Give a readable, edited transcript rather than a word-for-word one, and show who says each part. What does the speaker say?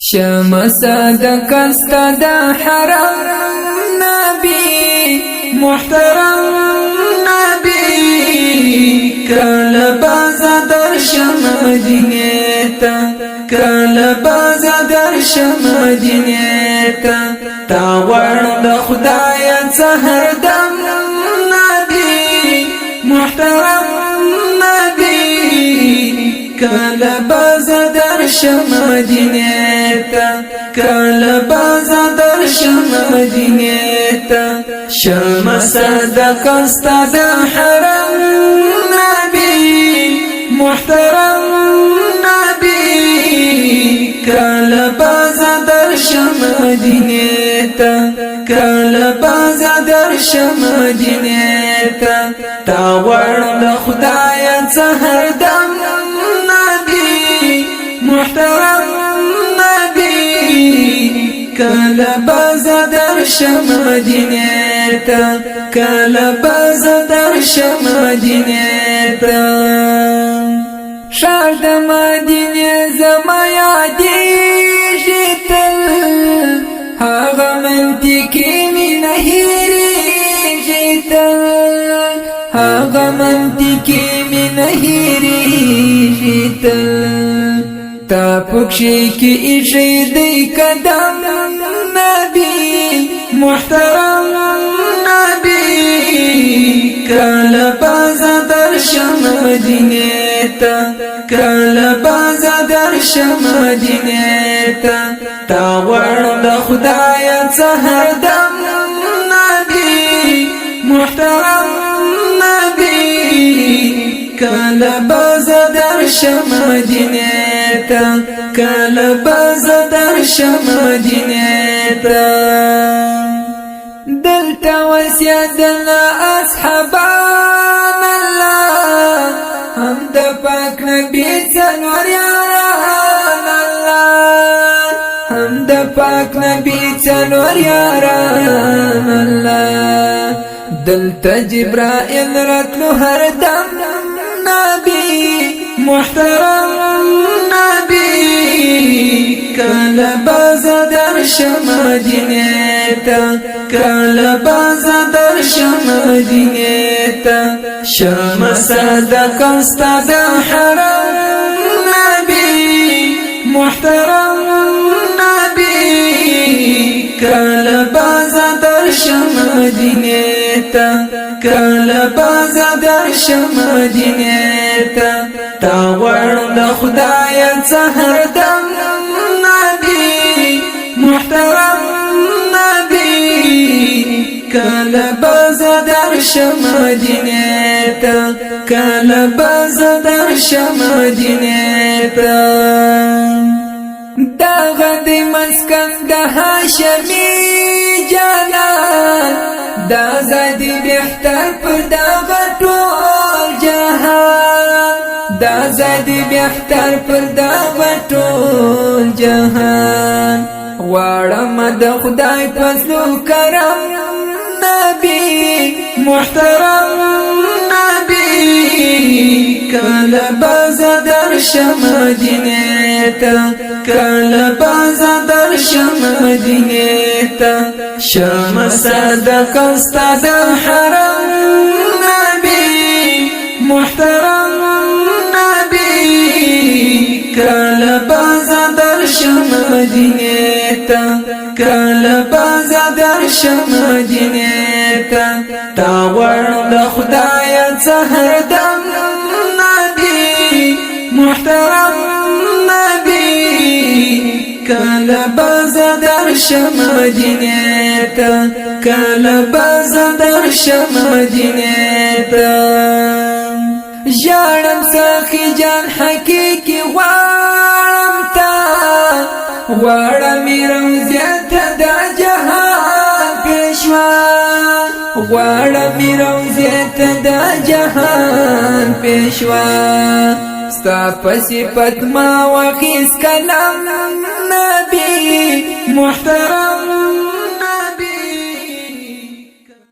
Speaker 1: شمس د کستا د حرم نبی محترم نبی کل باز در مدینه تا کل باز در مدینه تا ورد خدای سحر دم نبی محترم کل باز در مدینه تا کل باز در مدینه تا شمس د کستا د حرم نبی محترم نبی کل باز در مدینه تا کل باز در مدینه تا ورد خدای سحر دم محترم نبی کل باز در مدینه تا کل باز در مدینه تا شهر د مدینه زما یادیږي تل هغه منطقې مې نه هېرېږي تل هغه منطقې مې نه هېرېږي تل تا پکشی کی ایشی دی قدم نبی محترم نبی کل باز در مدینه تا کل باز در مدینه تا ورد خدای سحر دم نبی محترم کل باز در مدینه تا کل باز در مدینه تا دلتا وسیدنا اصحابان الله هم د پاک نبی څلور یاران الله هم د پاک نبی څلور یاران الله دلتا جبرائیل راتلو هر دم نبی محترم نبی کل باز در مدینه تا کل باز در مدینه تا شمس د کستا د حرم نبی محترم نبی کل باز در مدینه تا کل باز در مدینه تا ورد خدای سحر دم نبی محترم نبی کل باز در مدینه تا کل باز در مدینه دا غد مسکن د هاشمی جلال دا زادی بهتر پر دا غټول جهان دا زادی بهتر پر دا غټول جهان واړم د خدای فضل کرم نبی محترم نبی کل باز در مدینه تا کل باز در مدینه تا شمس د کستا د حرم نبی محترم نبی کل باز در مدینه تا کل باز در مدینه تا ورد خدای سحر دم نبی محترم کل باز در مدینه تا کل باز در مدینه تا جانم ساخی جان حقیقی وارم تا وارمی روزیت دا جهان پیشوا وارمی روزیت دا جهان پیشوا ستا پسی پت ما وخیس کلم نبی محترم